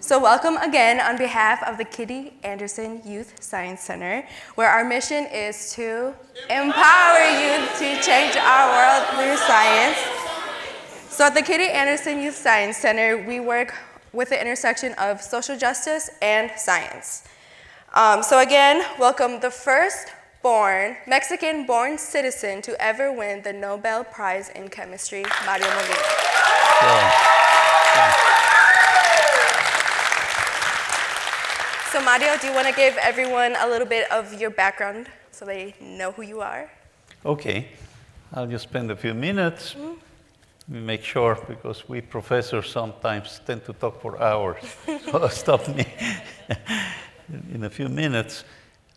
So welcome again on behalf of the Kitty Anderson Youth Science Center, where our mission is to empower youth to change our world through science. So at the Kitty Anderson Youth Science Center, we work with the intersection of social justice and science. So again, welcome the first Mexican-born citizen to ever win the Nobel Prize in Chemistry, Mario Molina. So Mario, do you want to give everyone a little bit of your background so they know who you are? Okay, I'll just spend a few minutes. We make sure, because we professors sometimes tend to talk for hours. So stop me in a few minutes.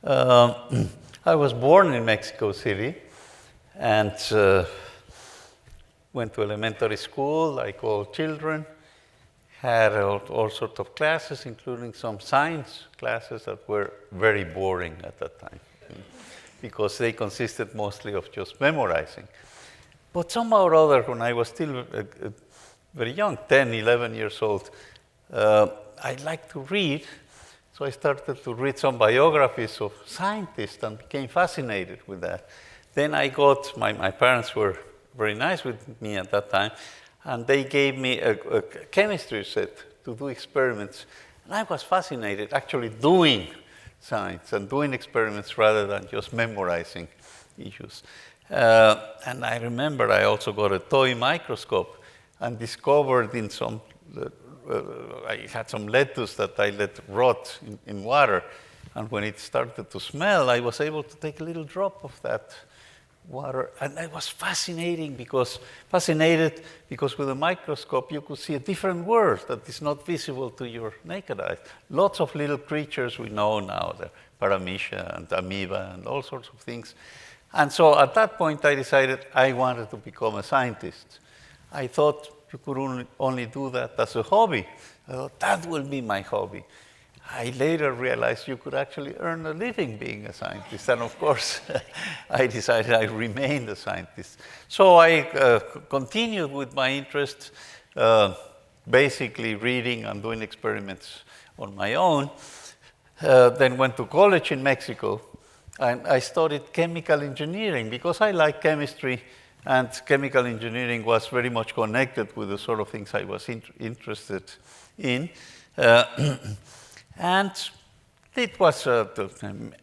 I was born in Mexico City and went to elementary school like all children. Had all sorts of classes, including some science classes that were very boring at that time, because they consisted mostly of just memorizing. But somehow or other, when I was still very young, 10, 11 years old, I liked to read, so I started to read some biographies of scientists and became fascinated with that. Then I got, my parents were very nice with me at that time, and they gave me a chemistry set to do experiments. And I was fascinated actually doing science and doing experiments rather than just memorizing issues. And I remember I also got a toy microscope and discovered in some, I had some lettuce that I let rot in water. And when it started to smell, I was able to take a little drop of that water, and it was fascinated because with a microscope you could see a different world that is not visible to your naked eye. Lots of little creatures we know now, the paramecia and amoeba and all sorts of things. And so at that point I decided I wanted to become a scientist. I thought you could only do that as a hobby. I thought that will be my hobby. I later realized you could actually earn a living being a scientist. And of course, I decided I remained a scientist. So I continued with my interest, basically reading and doing experiments on my own. Then went to college in Mexico, and I studied chemical engineering because I like chemistry, and chemical engineering was very much connected with the sort of things I was interested in. And it was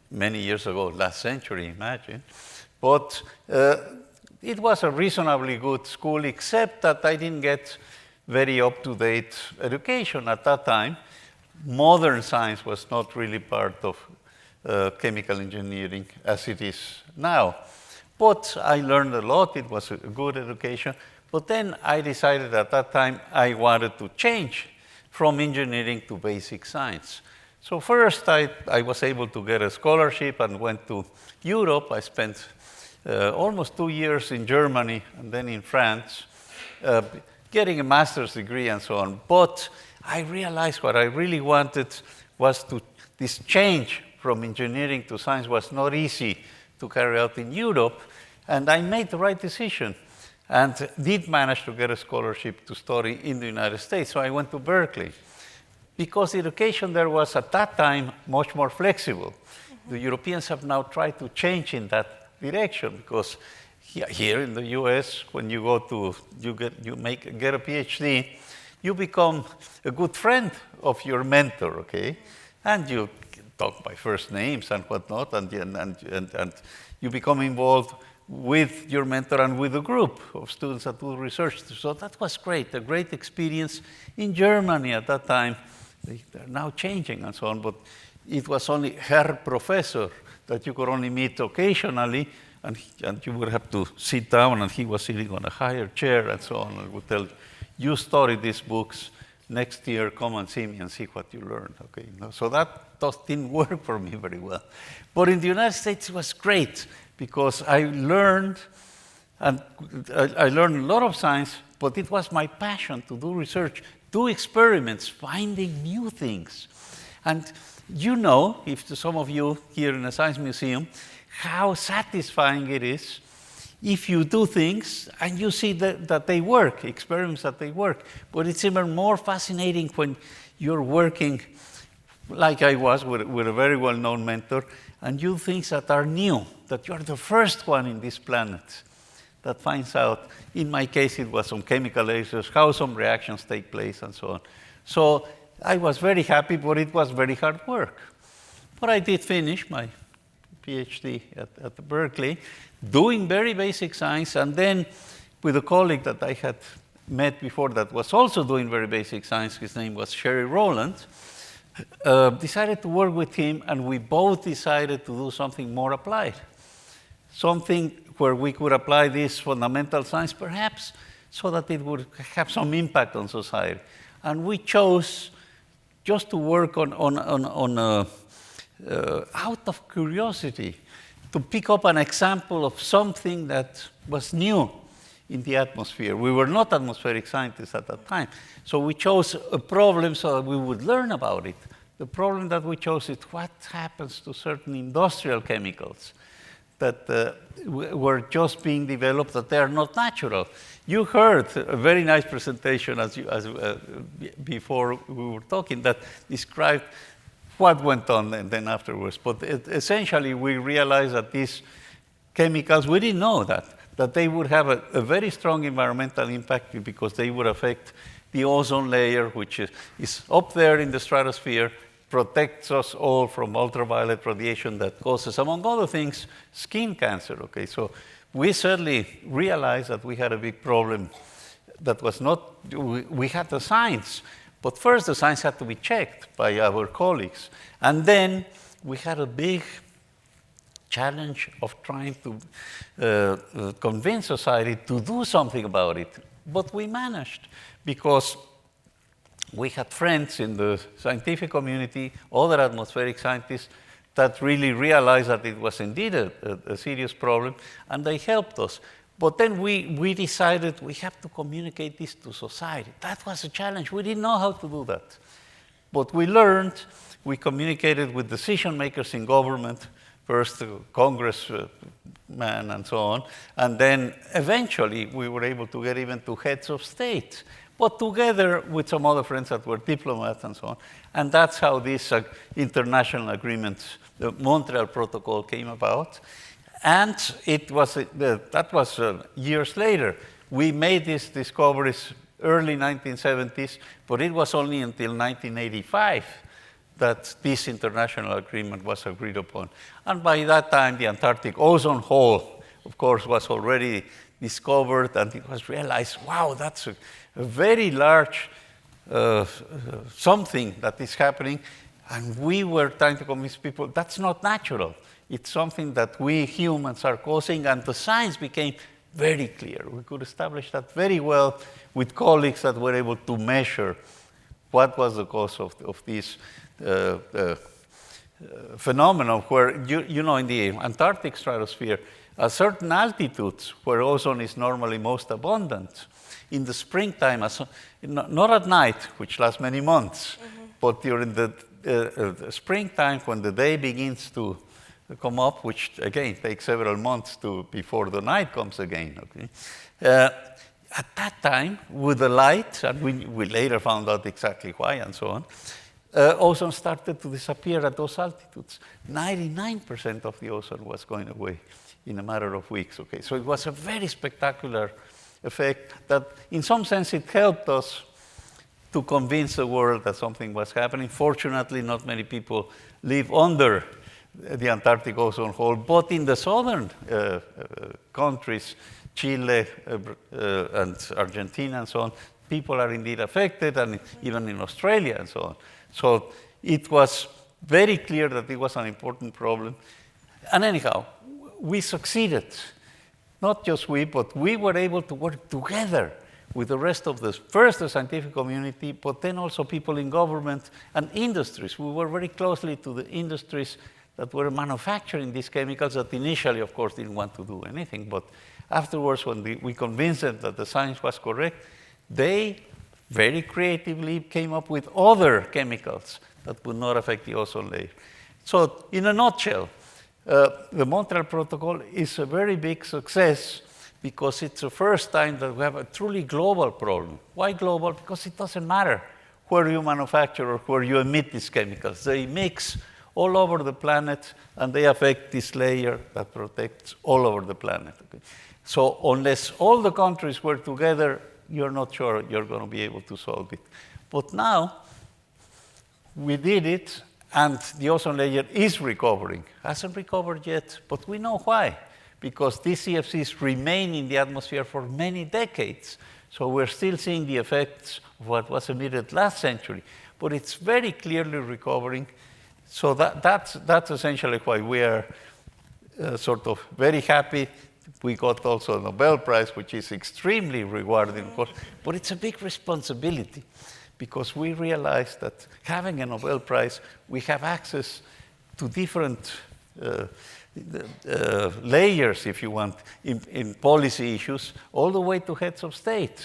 many years ago, last century, imagine. But it was a reasonably good school, except that I didn't get very up-to-date education at that time. Modern science was not really part of chemical engineering as it is now. But I learned a lot. It was a good education. But then I decided at that time I wanted to change from engineering to basic science. So first I was able to get a scholarship and went to Europe. I spent almost 2 years in Germany and then in France, getting a master's degree and so on. But I realized what I really wanted was this change from engineering to science was not easy to carry out in Europe, and I made the right decision and did manage to get a scholarship to study in the United States. So I went to Berkeley, because the education there was at that time much more flexible. The Europeans have now tried to change in that direction, because here in the US, when you go to, get a PhD, you become a good friend of your mentor, okay? And you talk by first names and whatnot, and you become involved with your mentor and with a group of students that do research. So that was great, a great experience. In Germany at that time, they're now changing and so on, but it was only Herr Professor that you could only meet occasionally, and you would have to sit down, and he was sitting on a higher chair and so on, and would tell you study these books, next year come and see me and see what you learned, okay? So that didn't work for me very well. But in the United States it was great, because I learned a lot of science, but it was my passion to do research, do experiments, finding new things. And you know, if some of you here in the Science Museum, how satisfying it is if you do things and you see that they work, experiments that they work. But it's even more fascinating when you're working, like I was, with a very well-known mentor, and you do things that are new, that you're the first one in this planet that finds out. In my case, it was on chemical lasers, how some reactions take place, and so on. So I was very happy, but it was very hard work. But I did finish my PhD at Berkeley, doing very basic science, and then with a colleague that I had met before that was also doing very basic science, his name was Sherry Rowland, decided to work with him, and we both decided to do something more applied. Something where we could apply this fundamental science, perhaps, so that it would have some impact on society. And we chose just to work on out of curiosity, to pick up an example of something that was new in the atmosphere. We were not atmospheric scientists at that time, so we chose a problem so that we would learn about it. The problem that we chose is what happens to certain industrial chemicals that were just being developed, that they are not natural. You heard a very nice presentation before we were talking that described what went on and then afterwards. But essentially, we realized that these chemicals, we didn't know that they would have a very strong environmental impact because they would affect the ozone layer, which is up there in the stratosphere, protects us all from ultraviolet radiation that causes, among other things, skin cancer. Okay, so we certainly realized that we had a big problem that was not, we had the science, but first the science had to be checked by our colleagues. And then we had a big challenge of trying to convince society to do something about it. But we managed because we had friends in the scientific community, other atmospheric scientists, that really realized that it was indeed a serious problem, and they helped us. But then we decided we have to communicate this to society. That was a challenge. We didn't know how to do that. But we learned, we communicated with decision makers in government, first the congressman and so on, and then eventually we were able to get even to heads of state, but together with some other friends that were diplomats and so on. And that's how this international agreement, the Montreal Protocol, came about. And it was, that was years later. We made these discoveries early 1970s, but it was only until 1985 that this international agreement was agreed upon. And by that time, the Antarctic ozone hole, of course, was already discovered, and it was realized, wow, that's a very large something that is happening. And we were trying to convince people that's not natural. It's something that we humans are causing, and the science became very clear. We could establish that very well with colleagues that were able to measure what was the cause of this phenomenon where, you know, in the Antarctic stratosphere, at certain altitudes where ozone is normally most abundant, in the springtime, not at night, which lasts many months, but during the springtime when the day begins to come up, which again takes several months before the night comes again. Okay? At that time, with the light, and we later found out exactly why and so on, ozone started to disappear at those altitudes. 99% of the ozone was going away in a matter of weeks. Okay? So it was a very spectacular effect that in some sense it helped us to convince the world that something was happening. Fortunately, not many people live under the Antarctic ozone hole, but in the southern countries, Chile and Argentina and so on, people are indeed affected, and even in Australia and so on. So it was very clear that it was an important problem. And anyhow, we succeeded. Not just we, but we were able to work together with the rest of the scientific community, but then also people in government and industries. We worked very closely to the industries that were manufacturing these chemicals that initially, of course, didn't want to do anything. But afterwards, when we convinced them that the science was correct, they very creatively came up with other chemicals that would not affect the ozone layer. So in a nutshell, the Montreal Protocol is a very big success because it's the first time that we have a truly global problem. Why global? Because it doesn't matter where you manufacture or where you emit these chemicals. They mix all over the planet, and they affect this layer that protects all over the planet. Okay? So unless all the countries work together, you're not sure you're going to be able to solve it. But now, we did it, and the ozone layer is recovering. Hasn't recovered yet, but we know why. Because these CFCs remain in the atmosphere for many decades. So we're still seeing the effects of what was emitted last century. But it's very clearly recovering. So that's essentially why we are sort of very happy. We got also a Nobel Prize, which is extremely rewarding, of course. But it's a big responsibility, because we realize that having a Nobel Prize, we have access to different layers, if you want, in policy issues, all the way to heads of state.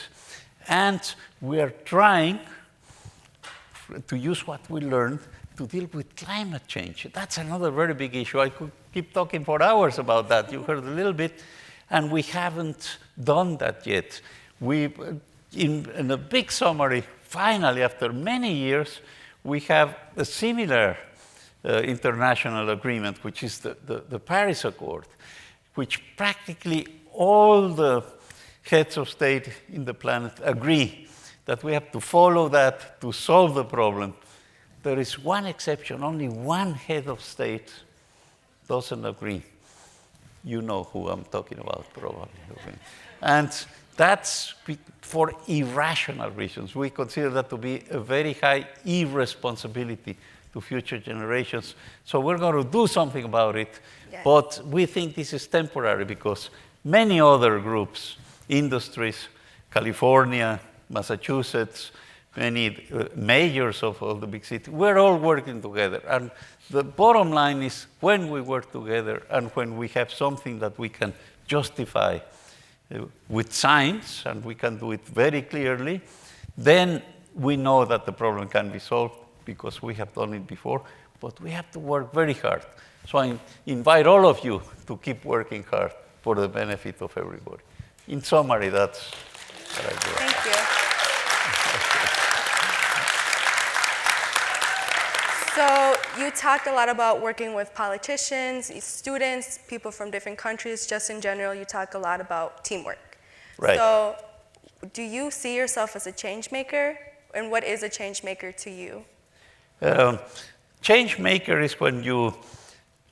And we are trying to use what we learned to deal with climate change. That's another very big issue. I could keep talking for hours about that. You heard a little bit, and we haven't done that yet. In a big summary, finally, after many years, we have a similar international agreement, which is the Paris Accord, which practically all the heads of state in the planet agree that we have to follow that to solve the problem. There is one exception. Only one head of state doesn't agree. You know who I'm talking about, probably. Okay. And that's for irrational reasons. We consider that to be a very high irresponsibility to future generations. So we're going to do something about it. Yes. But we think this is temporary, because many other groups, industries, California, Massachusetts, many mayors of all the big cities, we're all working together. And the bottom line is, when we work together and when we have something that we can justify with science, and we can do it very clearly, then we know that the problem can be solved, because we have done it before. But we have to work very hard. So I invite all of you to keep working hard for the benefit of everybody. In summary, that's what I do. Thank you. So you talked a lot about working with politicians, students, people from different countries. Just in general, you talk a lot about teamwork. Right. So do you see yourself as a change maker? And what is a change maker to you? Change maker is when you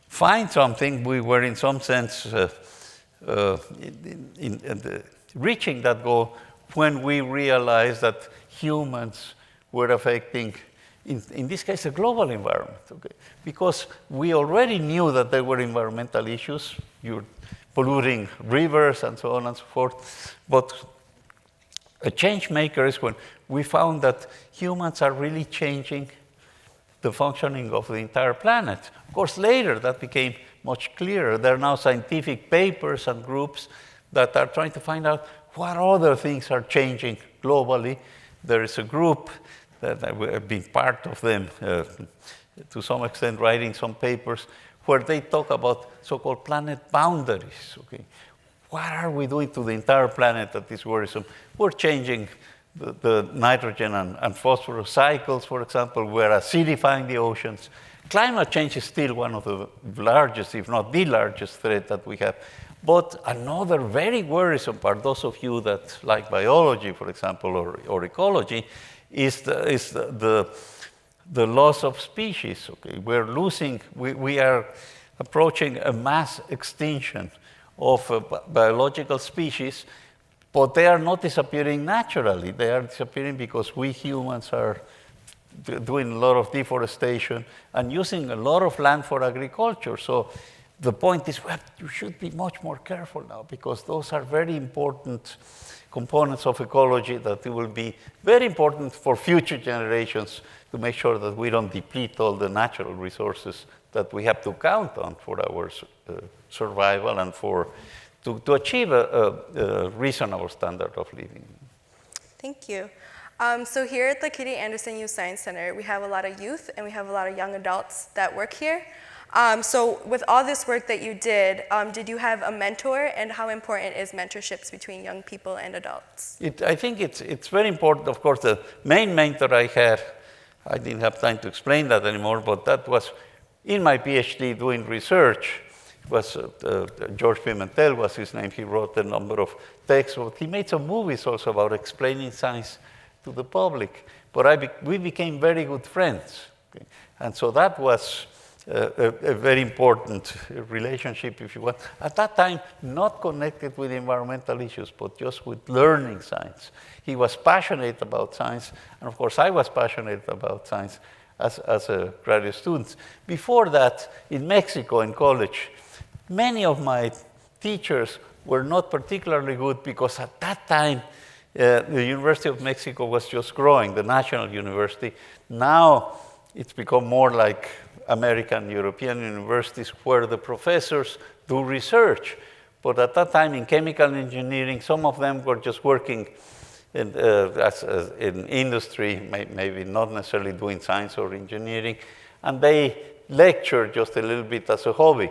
find something. We were in some sense reaching that goal when we realized that humans were affecting, in this case, a global environment. Okay? Because we already knew that there were environmental issues. You're polluting rivers and so on and so forth. But a change maker is when we found that humans are really changing the functioning of the entire planet. Of course, later that became much clearer. There are now scientific papers and groups that are trying to find out what other things are changing globally. There is a group that I've been part of them, to some extent writing some papers, where they talk about so-called planet boundaries. Okay? What are we doing to the entire planet that is worrisome? We're changing the nitrogen and phosphorus cycles, for example. We're acidifying the oceans. Climate change is still one of the largest, if not the largest threat that we have. But another very worrisome part, those of you that like biology, for example, or ecology, is the loss of species. Okay? We're losing, we are approaching a mass extinction of biological species, but they are not disappearing naturally. They are disappearing because we humans are doing a lot of deforestation and using a lot of land for agriculture. So the point is, you should be much more careful now, because those are very important components of ecology that will be very important for future generations, to make sure that we don't deplete all the natural resources that we have to count on for our survival and to achieve a reasonable standard of living. Thank you. So here at the Kitty Anderson Youth Science Center, we have a lot of youth and we have a lot of young adults that work here. So with all this work that you did you have a mentor, and how important is mentorships between young people and adults? I think it's very important. Of course, the main mentor I had, I didn't have time to explain that anymore, but that was in my PhD doing research. It was George Pimentel was his name. He wrote a number of texts. But he made some movies also about explaining science to the public. But we became very good friends. Okay? And so that was a very important relationship, if you want. At that time, not connected with environmental issues, but just with learning science. He was passionate about science, and of course I was passionate about science as a graduate student. Before that, in Mexico, in college, many of my teachers were not particularly good because at that time, the University of Mexico was just growing, the national university. Now, it's become more like American, European universities where the professors do research. But at that time in chemical engineering, some of them were just working in industry, maybe not necessarily doing science or engineering, and they lectured just a little bit as a hobby.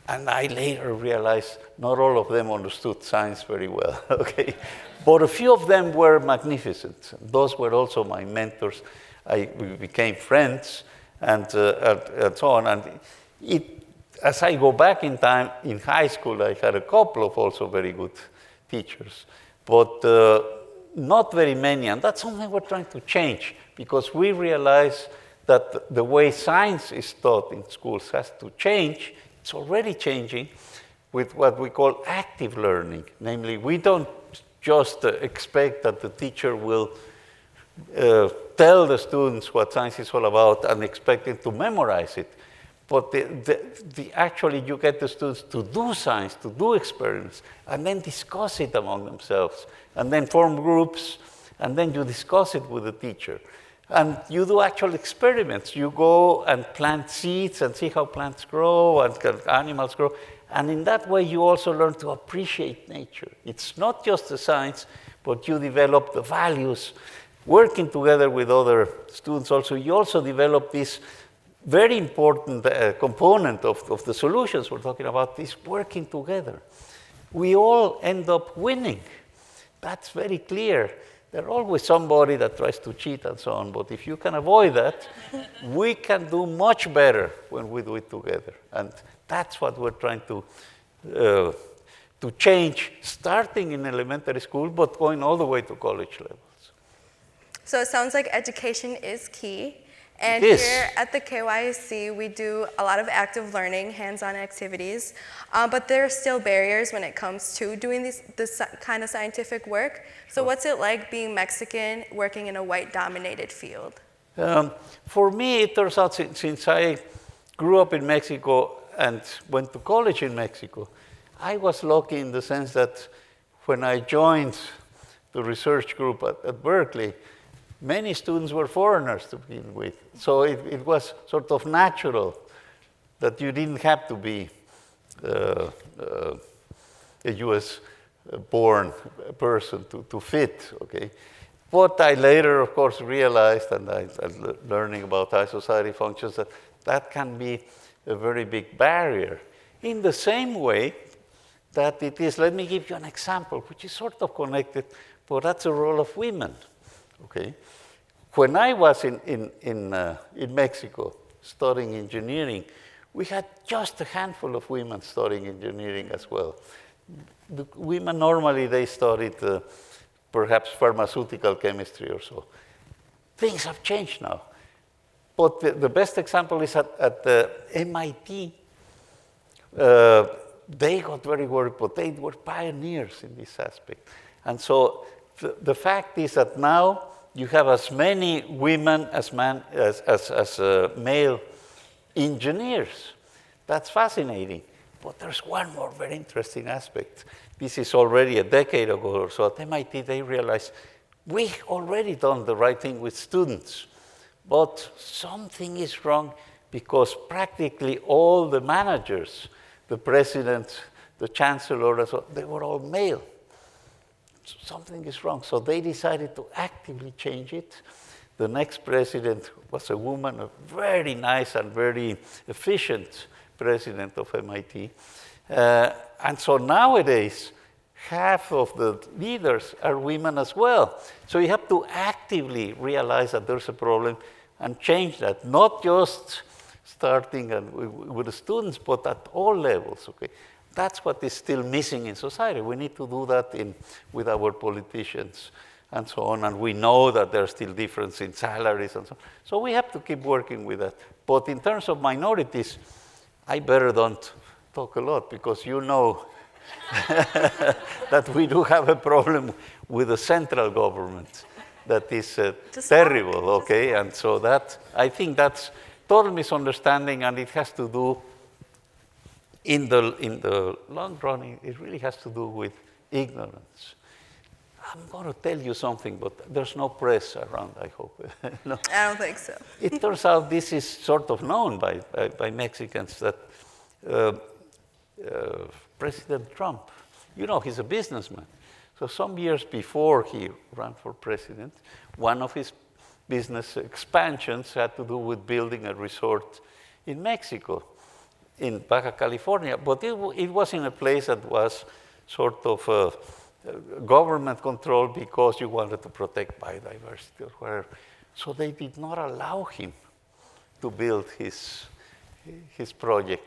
And I later realized not all of them understood science very well, okay? But a few of them were magnificent. Those were also my mentors. We became friends and so on. And as I go back in time, in high school, I had a couple of also very good teachers, but not very many. And that's something we're trying to change, because we realize that the way science is taught in schools has to change. It's already changing with what we call active learning. Namely, we don't just expect that the teacher will tell the students what science is all about and expect them to memorize it. But actually, you get the students to do science, to do experiments, and then discuss it among themselves, and then form groups, and then you discuss it with the teacher. And you do actual experiments. You go and plant seeds and see how plants grow and animals grow. And in that way, you also learn to appreciate nature. It's not just the science, but you develop the values. Working together with other students also, you also develop this very important component of the solutions we're talking about, this working together. We all end up winning. That's very clear. There's always somebody that tries to cheat and so on, but if you can avoid that, we can do much better when we do it together. And that's what we're trying to change, starting in elementary school, but going all the way to college levels. So it sounds like education is key. And here at the KYC, we do a lot of active learning, hands-on activities, but there are still barriers when it comes to doing this kind of scientific work. So what's it like being Mexican, working in a white-dominated field? For me, it turns out, since I grew up in Mexico and went to college in Mexico, I was lucky in the sense that when I joined the research group at Berkeley, many students were foreigners to begin with. So it was sort of natural that you didn't have to be a US-born person to fit, okay? But I later, of course, realized, and I learning about how society functions, that can be a very big barrier. In the same way that it is, let me give you an example, which is sort of connected, but that's the role of women. Okay, when I was in Mexico studying engineering, we had just a handful of women studying engineering as well. The women normally they studied perhaps pharmaceutical chemistry or so. Things have changed now. But the best example is at MIT. They got very worried, but they were pioneers in this aspect. And so the fact is that now you have as many women as male engineers. That's fascinating. But there's one more very interesting aspect. This is already a decade ago or so. At MIT, they realized we've already done the right thing with students. But something is wrong because practically all the managers, the president, the chancellor, they were all male. Something is wrong. So they decided to actively change it. The next president was a woman, a very nice and very efficient president of MIT. And so nowadays, half of the leaders are women as well. So you have to actively realize that there's a problem and change that, not just starting with the students, but at all levels, okay? That's what is still missing in society. We need to do that with our politicians and so on, and we know that there's still difference in salaries and so on. So we have to keep working with that. But in terms of minorities, I better don't talk a lot, because you know that we do have a problem with the central government that is terrible, okay? And so that, I think that's total misunderstanding, and it has to do, in the long run, it really has to do with ignorance. I'm going to tell you something, but there's no press around, I hope. No. I don't think so. It turns out this is sort of known by Mexicans, that President Trump, you know, he's a businessman. So some years before he ran for president, one of his business expansions had to do with building a resort in Mexico, in Baja California. But it was in a place that was sort of government controlled, because you wanted to protect biodiversity or whatever. So they did not allow him to build his project,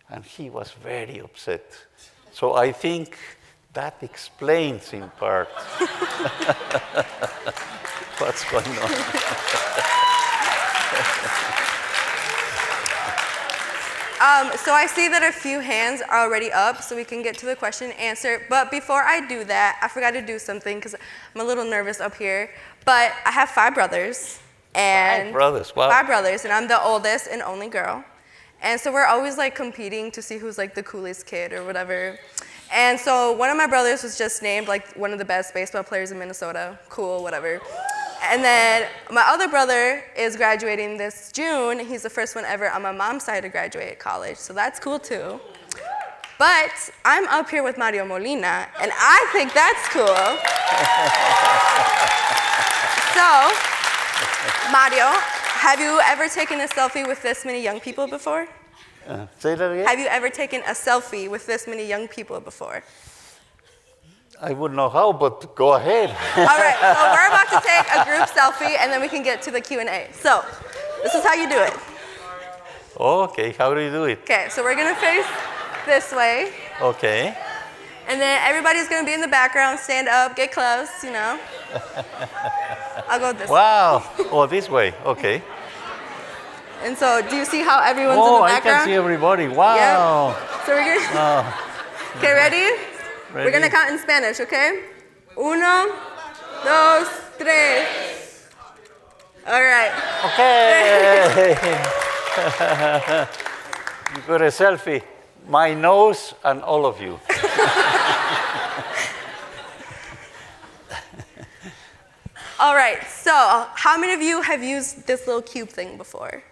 and he was very upset. So I think that explains in part what's going on. So I see that a few hands are already up, so we can get to the question and answer. But before I do that, I forgot to do something because I'm a little nervous up here. But I have 5 brothers. And 5 brothers, wow. 5 brothers, and I'm the oldest and only girl. And so we're always like competing to see who's like the coolest kid or whatever. And so one of my brothers was just named like one of the best baseball players in Minnesota. Cool, whatever. And then my other brother is graduating this June. He's the first one ever on my mom's side to graduate college. So that's cool too. But I'm up here with Mario Molina, and I think that's cool. So, Mario, have you ever taken a selfie with this many young people before? Say that again? Have you ever taken a selfie with this many young people before? I wouldn't know how, but go ahead. All right, so we're about to take a group selfie, and then we can get to the Q&A. So, this is how you do it. Okay, how do you do it? Okay, so we're gonna face this way. Okay. And then everybody's gonna be in the background, stand up, get close, you know. I'll go this way. Wow, oh, this way, okay. And so, do you see how everyone's in the Oh, I background? can see everybody, wow. Yep. So we're gonna, okay, ready? Ready? We're gonna count in Spanish, okay? 1, 2, 3. All right. Okay. You got a selfie. My nose and all of you. All right, so how many of you have used this little cube thing before?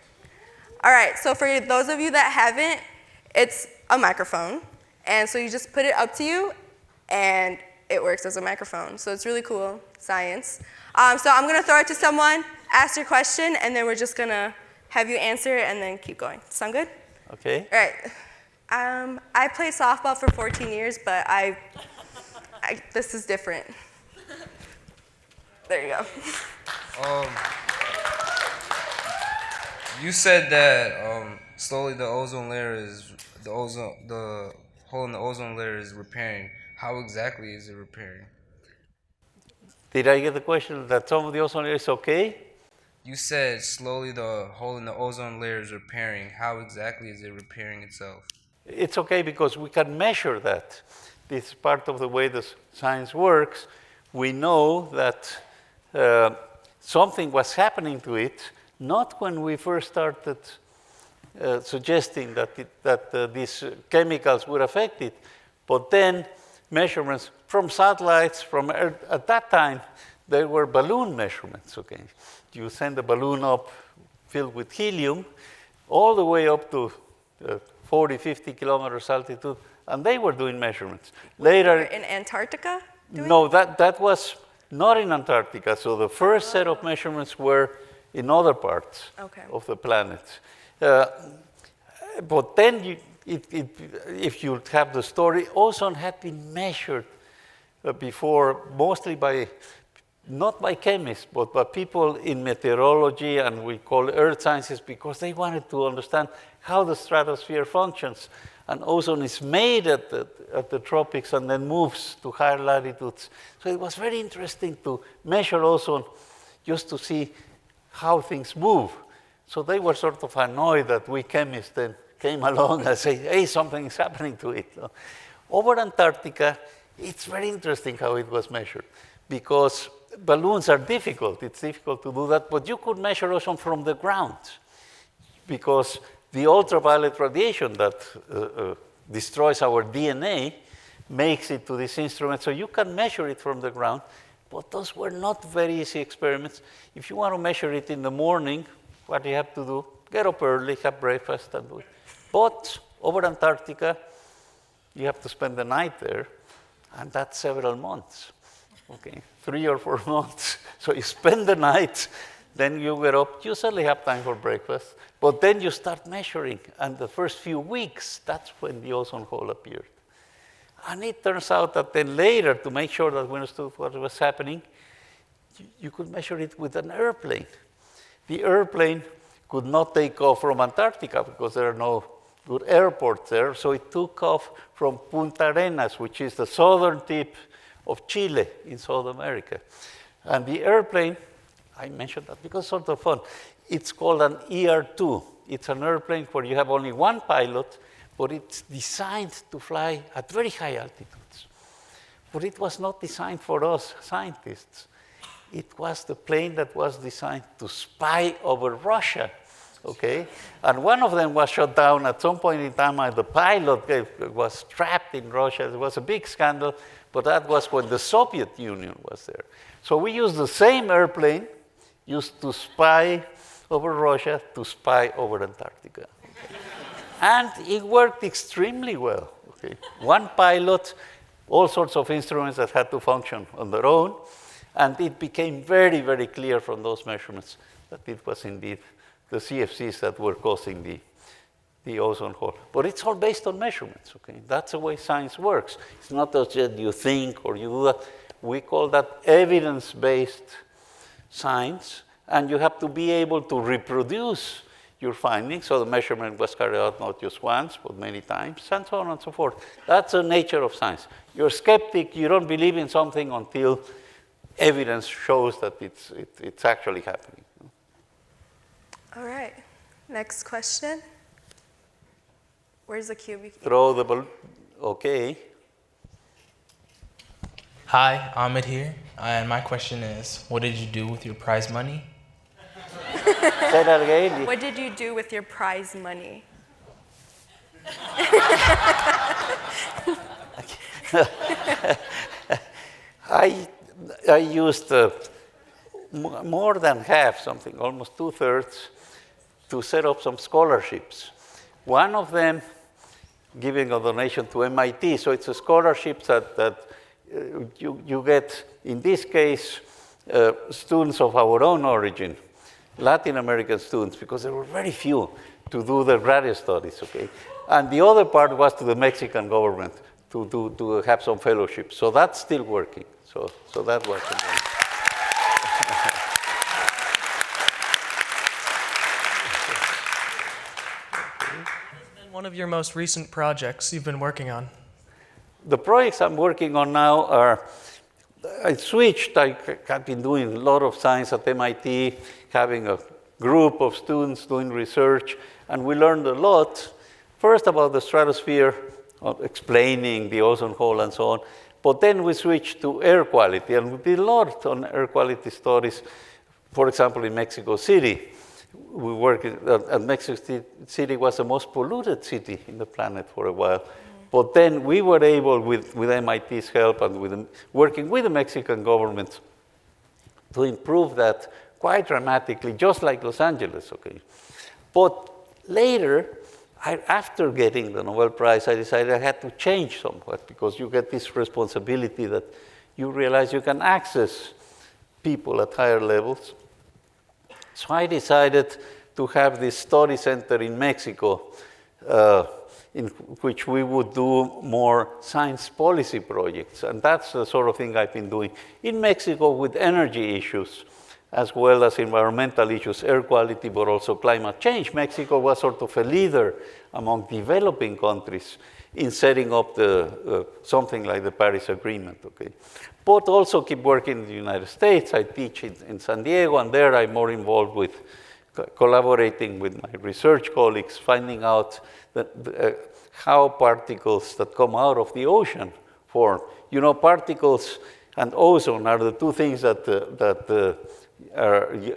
All right, so for those of you that haven't, it's a microphone. And so you just put it up to you, and it works as a microphone. So it's really cool, science. So I'm gonna throw it to someone, ask your question, and then we're just gonna have you answer it and then keep going. Sound good? Okay. All right. I played softball for 14 years, but this is different. There you go. You said that slowly the hole in the ozone layer is repairing. How exactly is it repairing? Did I get the question that some of the ozone layer is okay? You said slowly the hole in the ozone layer is repairing. How exactly is it repairing itself? It's okay because we can measure that. This is part of the way the science works. We know that something was happening to it, not when we first started suggesting that these chemicals would affect it, but then measurements from satellites from Earth. At that time, there were balloon measurements, okay? You send a balloon up filled with helium all the way up to 40, 50 kilometers altitude, and they were doing measurements. Later, in Antarctica? No, that was not in Antarctica. So the first set of measurements were in other parts of the planet. But then, if you have the story, ozone had been measured before, mostly not by chemists, but by people in meteorology, and we call earth sciences, because they wanted to understand how the stratosphere functions. And ozone is made at the tropics and then moves to higher latitudes. So it was very interesting to measure ozone just to see how things move. So they were sort of annoyed that we chemists then came along and said, hey, something is happening to it. Over Antarctica, it's very interesting how it was measured, because balloons are difficult. It's difficult to do that, but you could measure ozone from the ground, because the ultraviolet radiation that destroys our DNA makes it to this instrument, so you can measure it from the ground, but those were not very easy experiments. If you want to measure it in the morning, what do you have to do? Get up early, have breakfast, and do it. But over Antarctica, you have to spend the night there, and that's several months. Okay, 3 or 4 months. So you spend the night, then you get up, you certainly have time for breakfast, but then you start measuring, and the first few weeks, that's when the ozone hole appeared. And it turns out that then later, to make sure that we understood what was happening, you could measure it with an airplane. The airplane could not take off from Antarctica because there are no good airports there, so it took off from Punta Arenas, which is the southern tip of Chile in South America. And the airplane, I mentioned that because it's sort of fun, it's called an ER-2. It's an airplane where you have only one pilot, but it's designed to fly at very high altitudes. But it was not designed for us scientists. It was the plane that was designed to spy over Russia, okay? And one of them was shot down at some point in time, and the pilot was trapped in Russia. It was a big scandal, but that was when the Soviet Union was there. So we used the same airplane, used to spy over Russia, to spy over Antarctica. Okay? And it worked extremely well, okay? One pilot, all sorts of instruments that had to function on their own, and it became very, very clear from those measurements that it was indeed the CFCs that were causing the ozone hole. But it's all based on measurements, okay? That's the way science works. It's not just you think or you do that. We call that evidence-based science, and you have to be able to reproduce your findings. So the measurement was carried out not just once, but many times, and so on and so forth. That's the nature of science. You're a skeptic, you don't believe in something until evidence shows that it's actually happening. All right, next question. Where's the cube? Throw the balloon, okay. Hi, Ahmed here, and my question is, what did you do with your prize money? Say that again. What did you do with your prize money? I used more than half, something, almost 2/3, to set up some scholarships. One of them giving a donation to MIT, so it's a scholarship that you get, in this case, students of our own origin, Latin American students, because there were very few to do their graduate studies, okay? And the other part was to the Mexican government to have some fellowships. So that's still working. So that was One of your most recent projects you've been working on? The projects I'm working on now are, I switched. I have been doing a lot of science at MIT, having a group of students doing research, and we learned a lot, first about the stratosphere, explaining the ozone hole and so on, but then we switched to air quality, and we did a lot on air quality studies, for example, in Mexico City. We worked at Mexico City was the most polluted city in the planet for a while. But then we were able, with MIT's help and working with the Mexican government, to improve that quite dramatically, just like Los Angeles, okay? But later, after getting the Nobel Prize, I decided I had to change somewhat, because you get this responsibility that you realize you can access people at higher levels. So I decided to have this study center in Mexico, in which we would do more science policy projects. And that's the sort of thing I've been doing in Mexico with energy issues, as well as environmental issues, air quality, but also climate change. Mexico was sort of a leader among developing countries in setting up something like the Paris Agreement, okay? But also keep working in the United States. I teach in San Diego, and there I'm more involved with collaborating with my research colleagues, finding out how particles that come out of the ocean form. You know, particles and ozone are the two things that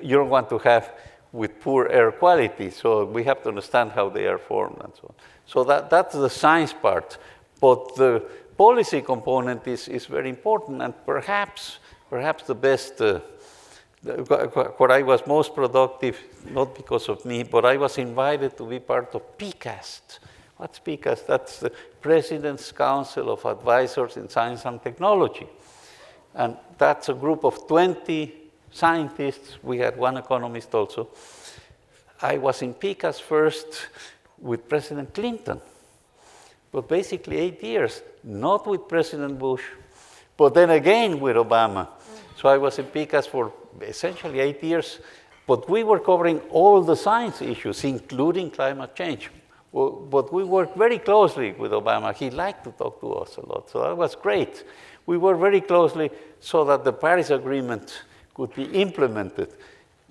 you don't want to have with poor air quality. So we have to understand how they are formed and so on. So that's the science part. But the policy component is very important, and perhaps the best, what I was most productive, not because of me, but I was invited to be part of PCAST. What's PCAST? That's the President's Council of Advisors in Science and Technology. And that's a group of 20 scientists. We had one economist also. I was in PCAST first with President Clinton, but basically 8 years, not with President Bush, but then again with Obama. So I was in PCAST for essentially 8 years, but we were covering all the science issues, including climate change. But we worked very closely with Obama. He liked to talk to us a lot, so that was great. We worked very closely so that the Paris Agreement could be implemented.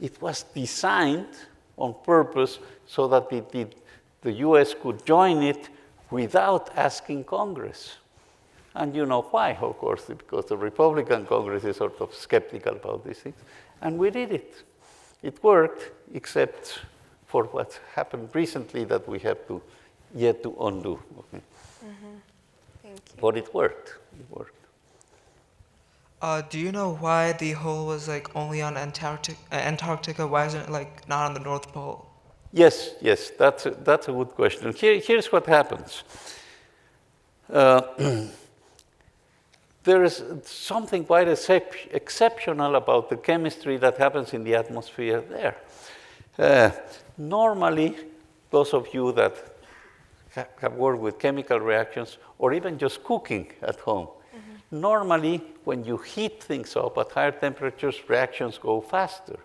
It was designed on purpose so that the US could join it without asking Congress. And you know why, of course, because the Republican Congress is sort of skeptical about these things. And we did it. It worked, except for what happened recently that we have yet to undo. Okay. Thank you. But it worked. It worked. Do you know why the hole was like only on Antarctica? Why isn't it like not on the North Pole? Yes, that's a good question. Here's what happens. There is something quite exceptional about the chemistry that happens in the atmosphere there. Normally, those of you that have worked with chemical reactions or even just cooking at home, normally when you heat things up at higher temperatures, reactions go faster.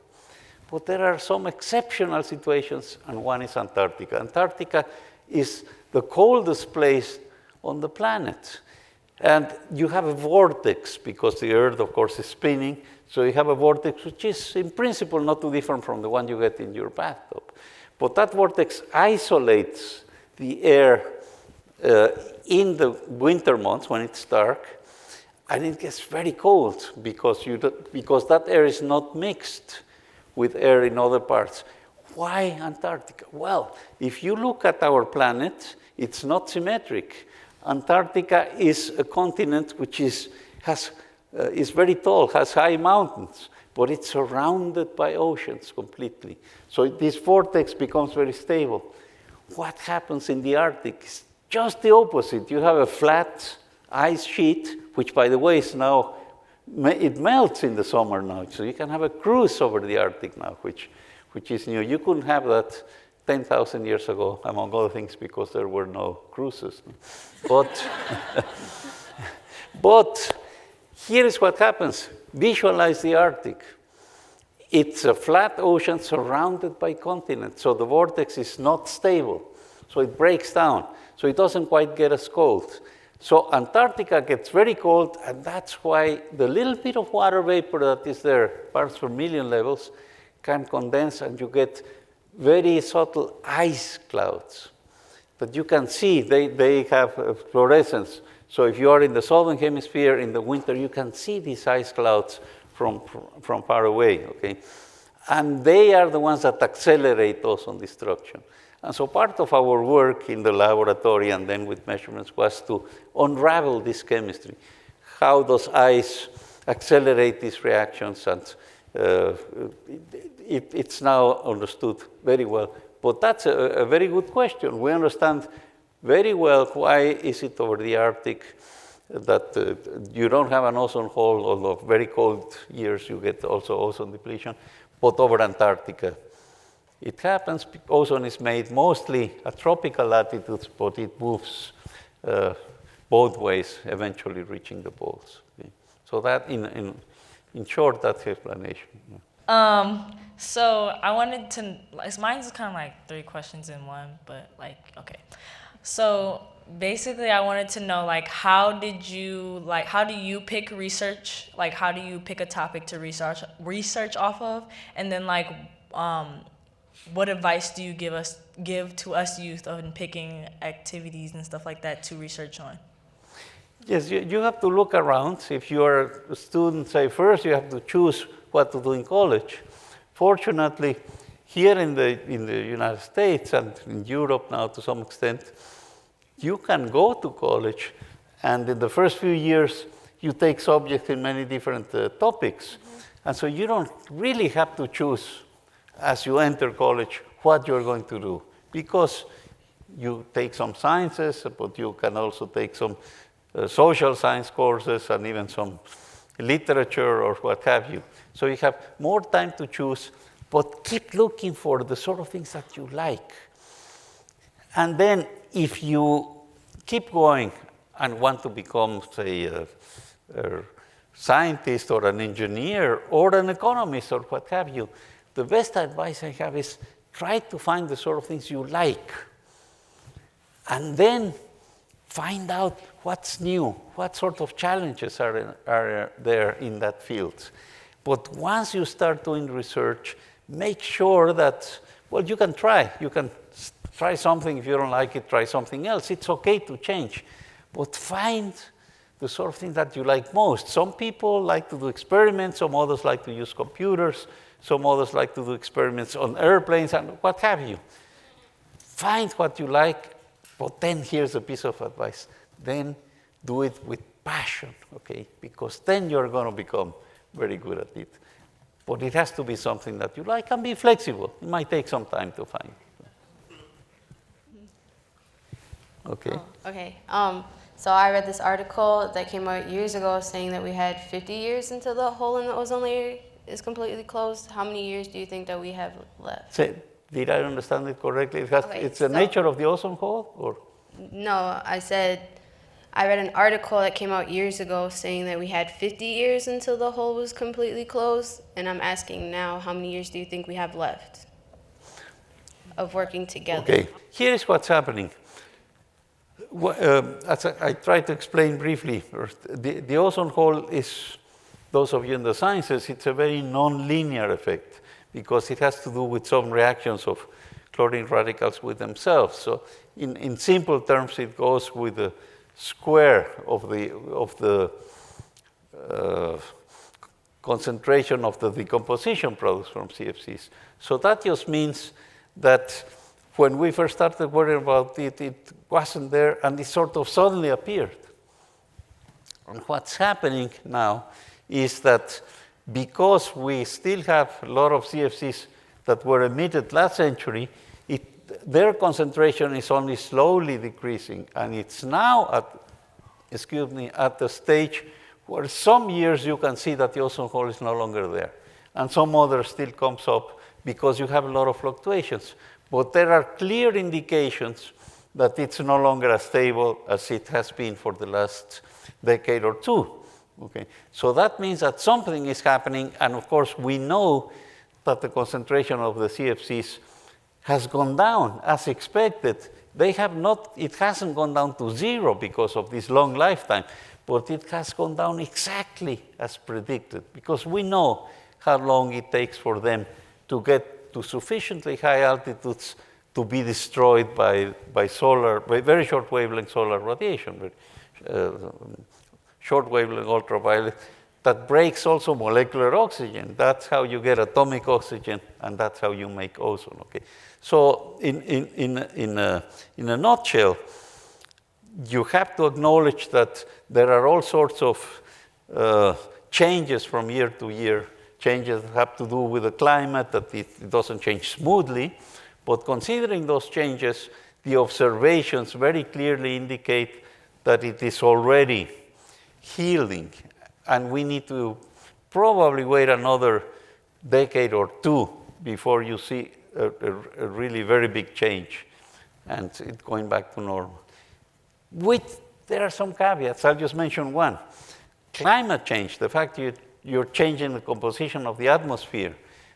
But there are some exceptional situations, and one is Antarctica. Antarctica is the coldest place on the planet. And you have a vortex, because the Earth, of course, is spinning. So you have a vortex, which is, in principle, not too different from the one you get in your bathtub. But that vortex isolates the air in the winter months when it's dark, and it gets very cold because that air is not mixed with air in other parts. Why Antarctica? Well, if you look at our planet, it's not symmetric. Antarctica is a continent which is very tall, has high mountains, but it's surrounded by oceans completely. So this vortex becomes very stable. What happens in the Arctic is just the opposite. You have a flat ice sheet, which, by the way, is now, it melts in the summer now. So you can have a cruise over the Arctic now, which is new. You couldn't have that 10,000 years ago, among other things, because there were no cruises. But here is what happens. Visualize the Arctic. It's a flat ocean surrounded by continents, so the vortex is not stable. So it breaks down. So it doesn't quite get as cold. So Antarctica gets very cold, and that's why the little bit of water vapor that is there, parts per million levels, can condense, and you get very subtle ice clouds that you can see. They have fluorescence. So if you are in the southern hemisphere in the winter, you can see these ice clouds from far away, okay? And they are the ones that accelerate ozone destruction. And so part of our work in the laboratory and then with measurements was to unravel this chemistry. How does ice accelerate these reactions? And it's now understood very well. But that's a very good question. We understand very well why is it over the Arctic that you don't have an ozone hole, although very cold years you get also ozone depletion. but over Antarctica. It happens, ozone is made mostly at tropical latitudes, but it moves both ways, eventually reaching the poles. Okay. So that, in short, that's the explanation. So I wanted to, mine's kind of like 3 questions in one, but like, okay. So basically I wanted to know, like, how do you pick research? Like, how do you pick a topic to research off of? And then like, what advice do you give to us youth on picking activities and stuff like that to research on? Yes, you have to look around. If you are a student, say first, you have to choose what to do in college. Fortunately, here in the United States and in Europe now to some extent, you can go to college, and in the first few years, you take subjects in many different topics. And so you don't really have to choose as you enter college what you're going to do, because you take some sciences, but you can also take some social science courses and even some literature or what have you. So you have more time to choose, but keep looking for the sort of things that you like. And then if you keep going and want to become, say, a scientist or an engineer or an economist or what have you, the best advice I have is try to find the sort of things you like. And then find out what's new, what sort of challenges are there in that field. But once you start doing research, make sure that, well, you can try. You can try something. If you don't like it, try something else. It's okay to change. But find the sort of thing that you like most. Some people like to do experiments. Some others like to use computers. Some others like to do experiments on airplanes and what have you. Find what you like. But then here's a piece of advice. Then do it with passion, okay? Because then you're going to become very good at it. But it has to be something that you like, and be flexible. It might take some time to find. Okay. Oh, okay. So I read this article that came out years ago saying that we had 50 years until the hole in the ozone layer is completely closed. How many years do you think that we have left? Did I understand it correctly? It's the nature of the ozone hole, or? No, I said I read an article that came out years ago saying that we had 50 years until the hole was completely closed, and I'm asking now, how many years do you think we have left of working together? Okay, here is what's happening. As I tried to explain briefly, the ozone hole is, those of you in the sciences, it's a very non-linear effect, because it has to do with some reactions of chlorine radicals with themselves. So in simple terms, it goes with the square of the concentration of the decomposition products from CFCs. So that just means that when we first started worrying about it, it wasn't there, and it sort of suddenly appeared. And what's happening now is that because we still have a lot of CFCs that were emitted last century, their concentration is only slowly decreasing, and it's now at the stage where some years you can see that the ozone hole is no longer there, and some others still comes up because you have a lot of fluctuations. But there are clear indications that it's no longer as stable as it has been for the last decade or two. Okay, so that means that something is happening, and of course we know that the concentration of the CFCs has gone down as expected. It hasn't gone down to zero because of this long lifetime, but it has gone down exactly as predicted, because we know how long it takes for them to get to sufficiently high altitudes to be destroyed by very short wavelength solar radiation, short wavelength ultraviolet, that breaks also molecular oxygen. That's how you get atomic oxygen, and that's how you make ozone. Okay, so in a nutshell, you have to acknowledge that there are all sorts of changes from year to year. Changes that have to do with the climate, that it doesn't change smoothly. But considering those changes, the observations very clearly indicate that it is already healing. And we need to probably wait another decade or two before you see a really very big change and it going back to normal. There are some caveats. I'll just mention one. Climate change, the fact you're changing the composition of the atmosphere,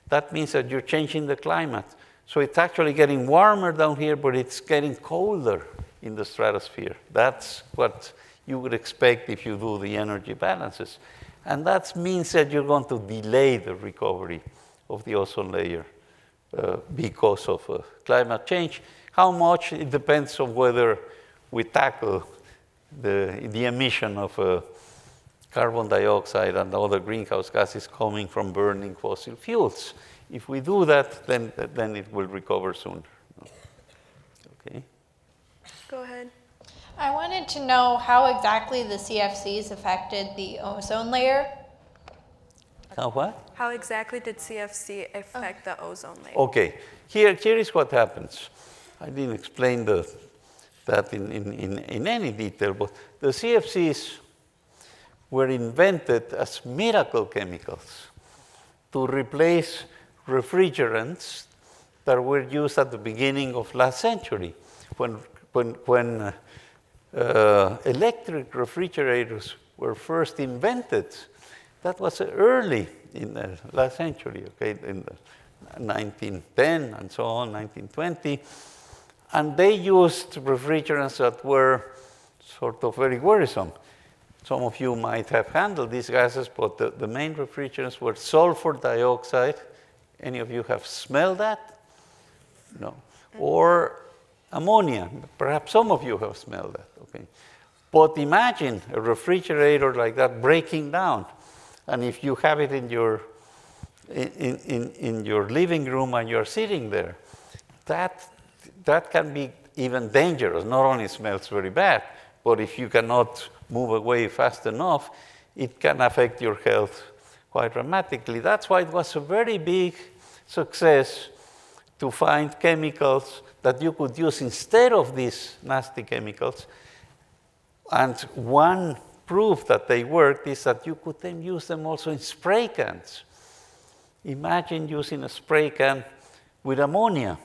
that means that you're changing the climate. So it's actually getting warmer down here, but it's getting colder in the stratosphere. That's what you would expect if you do the energy balances. And that means that you're going to delay the recovery of the ozone layer because of climate change. How much? It depends on whether we tackle the emission of carbon dioxide and other greenhouse gases coming from burning fossil fuels. If we do that, then it will recover sooner. Okay. Go ahead. I wanted to know how exactly the CFCs affected the ozone layer. How what? How exactly did CFC affect the ozone layer? Okay, here is what happens. I didn't explain that in any detail, but the CFCs were invented as miracle chemicals to replace refrigerants that were used at the beginning of last century when electric refrigerators were first invented. That was early in the last century, okay, in the 1910 and so on, 1920. And they used refrigerants that were sort of very worrisome. Some of you might have handled these gases, but the main refrigerants were sulfur dioxide. Any of you have smelled that? No. Or ammonia. Perhaps some of you have smelled that, okay? But imagine a refrigerator like that breaking down. And if you have it in your living room and you're sitting there, that can be even dangerous. Not only smells very bad, but if you cannot move away fast enough, it can affect your health quite dramatically. That's why it was a very big success to find chemicals that you could use instead of these nasty chemicals. And one proof that they worked is that you could then use them also in spray cans. Imagine using a spray can with ammonia.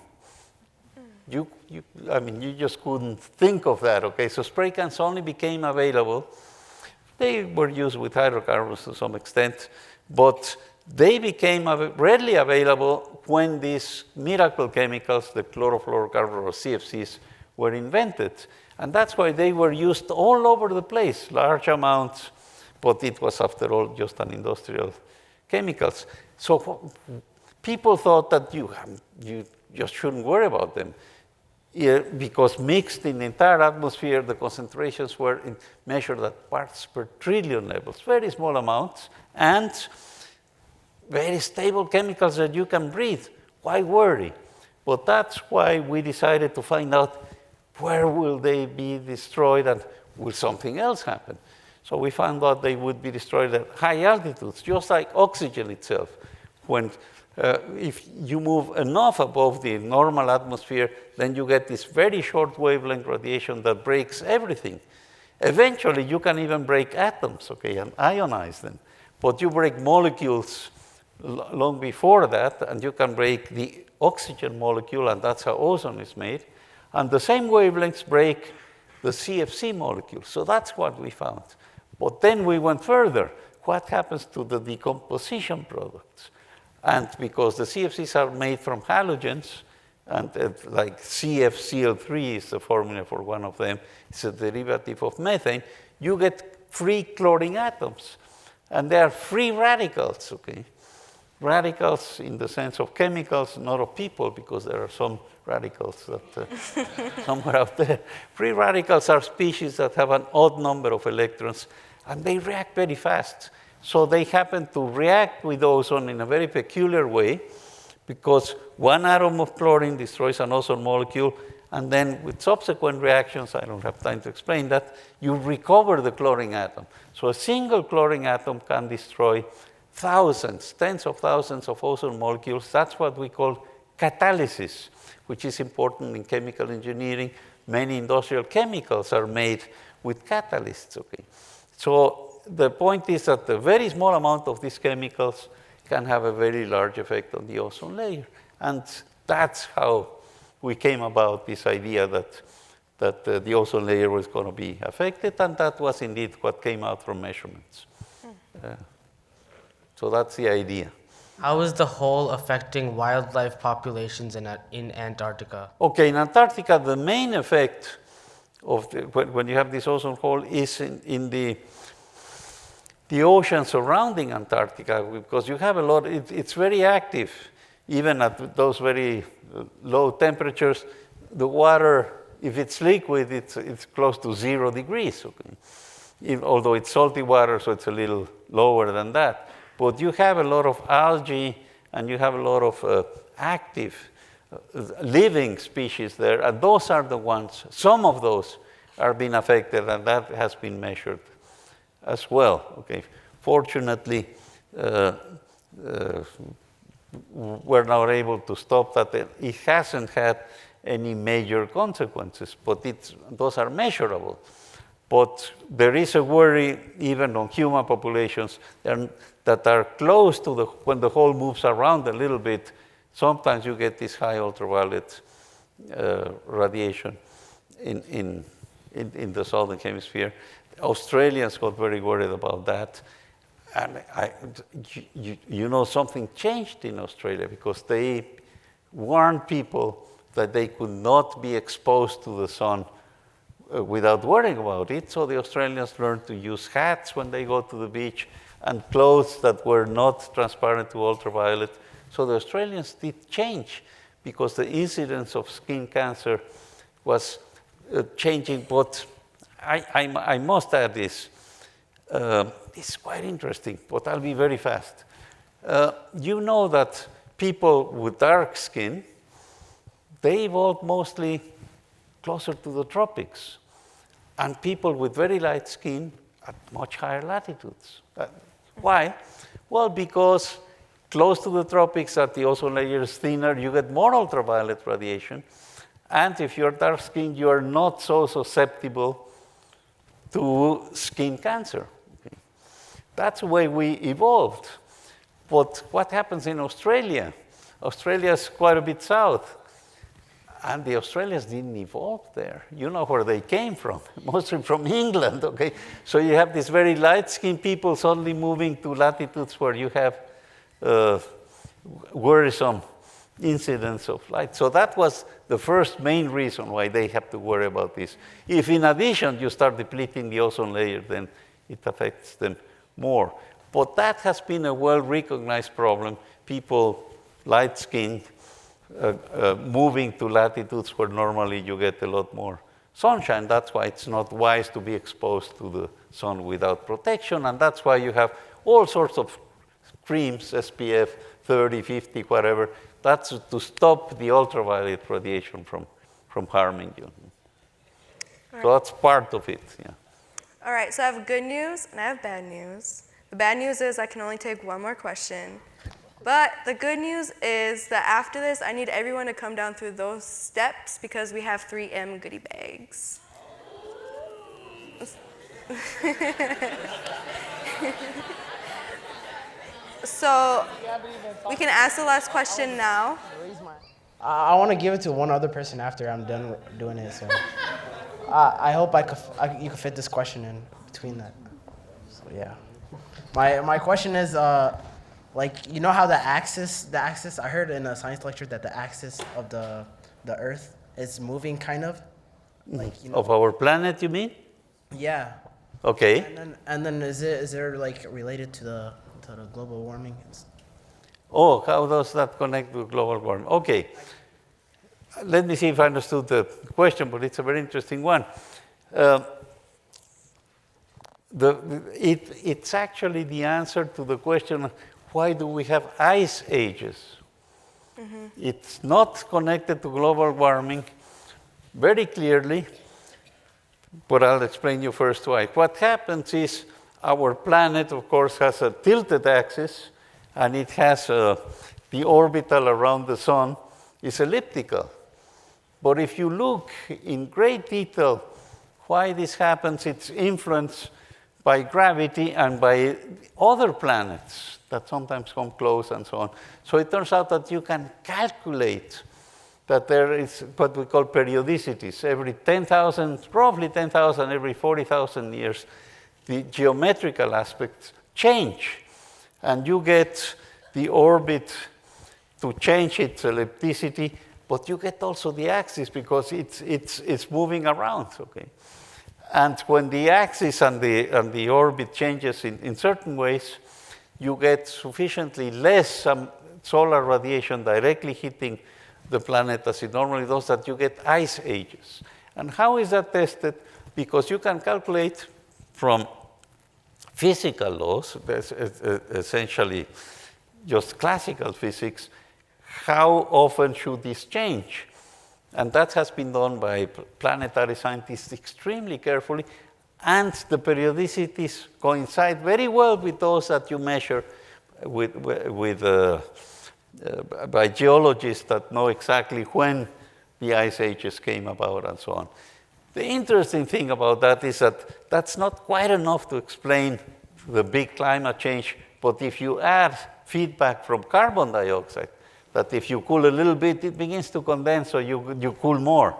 You just couldn't think of that, okay? So spray cans only became available. They were used with hydrocarbons to some extent, but they became readily available when these miracle chemicals, the chlorofluorocarbon or CFCs, were invented. And that's why they were used all over the place, large amounts, but it was, after all, just an industrial chemicals. So people thought that you just shouldn't worry about them. Because mixed in the entire atmosphere, the concentrations were measured at parts per trillion levels, very small amounts, and very stable chemicals that you can breathe. Why worry? But that's why we decided to find out where will they be destroyed and will something else happen? So we found out they would be destroyed at high altitudes, just like oxygen itself. When if you move enough above the normal atmosphere, then you get this very short wavelength radiation that breaks everything. Eventually, you can even break atoms, okay, and ionize them. But you break molecules long before that, and you can break the oxygen molecule, and that's how ozone is made. And the same wavelengths break the CFC molecule. So that's what we found. But then we went further. What happens to the decomposition products? And because the CFCs are made from halogens, and like CFCl3 is the formula for one of them, it's a derivative of methane, you get free chlorine atoms. And they are free radicals, okay? Radicals in the sense of chemicals, not of people, because there are some radicals that somewhere out there. Free radicals are species that have an odd number of electrons, and they react very fast. So they happen to react with ozone in a very peculiar way, because one atom of chlorine destroys an ozone molecule, and then with subsequent reactions, I don't have time to explain that, you recover the chlorine atom. So a single chlorine atom can destroy thousands, tens of thousands of ozone molecules. That's what we call catalysis, which is important in chemical engineering. Many industrial chemicals are made with catalysts, okay? So the point is that a very small amount of these chemicals can have a very large effect on the ozone layer. And that's how we came about this idea that the ozone layer was going to be affected, and that was indeed what came out from measurements. So that's the idea. How is the hole affecting wildlife populations in Antarctica? Okay, in Antarctica, the main effect of when you have this ozone hole is in the ocean surrounding Antarctica, because you have a lot, it's very active. Even at those very low temperatures, the water, if it's liquid, it's close to 0 degrees. Okay? Although it's salty water, so it's a little lower than that. But you have a lot of algae, and you have a lot of active living species there, and those are the ones, some of those are being affected, and that has been measured as well. Okay. Fortunately, we're now able to stop that. It hasn't had any major consequences, but those are measurable. But there is a worry, even on human populations, that are close to when the hole moves around a little bit, sometimes you get this high ultraviolet radiation in the southern hemisphere. Australians got very worried about that. And you know, something changed in Australia, because they warned people that they could not be exposed to the sun without worrying about it. So the Australians learned to use hats when they go to the beach, and clothes that were not transparent to ultraviolet. So the Australians did change, because the incidence of skin cancer was changing. But I must add this. It's quite interesting, but I'll be very fast. You know that people with dark skin, they evolved mostly closer to the tropics, and people with very light skin at much higher latitudes. Why? Well, because close to the tropics, that the ozone layer is thinner, you get more ultraviolet radiation, and if you're dark-skinned, you are not so susceptible to skin cancer. Okay. That's the way we evolved. But what happens in Australia? Australia is quite a bit south, and the Australians didn't evolve there. You know where they came from, mostly from England, okay? So you have these very light-skinned people suddenly moving to latitudes where you have worrisome incidence of light. So that was the first main reason why they have to worry about this. If in addition you start depleting the ozone layer, then it affects them more. But that has been a well-recognized problem. People, light-skinned, moving to latitudes where normally you get a lot more sunshine. That's why it's not wise to be exposed to the sun without protection, and that's why you have all sorts of creams, SPF 30, 50, whatever. That's to stop the ultraviolet radiation from harming you. Right. So that's part of it, yeah. All right, so I have good news and I have bad news. The bad news is I can only take one more question. But the good news is that after this, I need everyone to come down through those steps, because we have 3M goodie bags. So we can ask the last question now. I want to give it to one other person after I'm done doing it. So I hope you could fit this question in between that. So yeah, my question is, like, you know how the axis, I heard in a science lecture that the axis of the Earth is moving kind of, like, you know. Of our planet, you mean? Yeah. Okay. And then is there like related to the global warming? Oh, how does that connect to global warming? Okay. Let me see if I understood the question, but it's a very interesting one. It's actually the answer to the question, why do we have ice ages? Mm-hmm. It's not connected to global warming very clearly, but I'll explain you first why. What happens is our planet, of course, has a tilted axis, and it has the orbital around the sun is elliptical. But if you look in great detail why this happens, it's influenced by gravity and by other planets that sometimes come close and so on. So it turns out that you can calculate that there is what we call periodicities. Every 10,000, roughly 10,000, every 40,000 years, the geometrical aspects change. And you get the orbit to change its ellipticity, but you get also the axis because it's moving around, okay? And when the axis and the orbit changes in certain ways, you get sufficiently less solar radiation directly hitting the planet as it normally does, that you get ice ages. And how is that tested? Because you can calculate from physical laws, essentially just classical physics, how often should this change? And that has been done by planetary scientists extremely carefully, and the periodicities coincide very well with those that you measure by geologists that know exactly when the ice ages came about and so on. The interesting thing about that is that that's not quite enough to explain the big climate change, but if you add feedback from carbon dioxide, that if you cool a little bit, it begins to condense, so you cool more.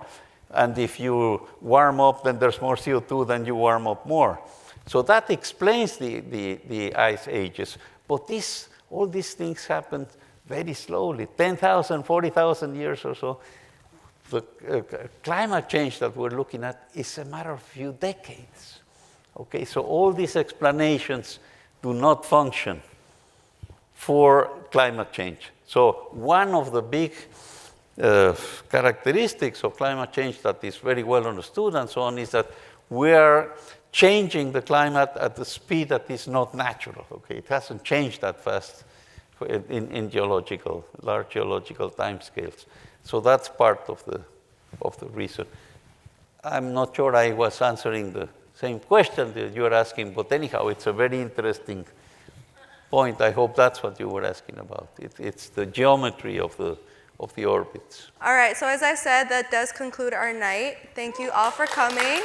And if you warm up, then there's more CO2, then you warm up more. So that explains the ice ages. But all these things happened very slowly, 10,000, 40,000 years or so. The climate change that we're looking at is a matter of a few decades. Okay, so all these explanations do not function for climate change. So one of the big characteristics of climate change that is very well understood and so on is that we are changing the climate at the speed that is not natural. Okay, it hasn't changed that fast in large geological timescales. So that's part of the reason. I'm not sure I was answering the same question that you're asking, but anyhow, it's a very interesting point. I hope that's what you were asking about. It's the geometry of the orbits. All right, so as I said, that does conclude our night. Thank you all for coming.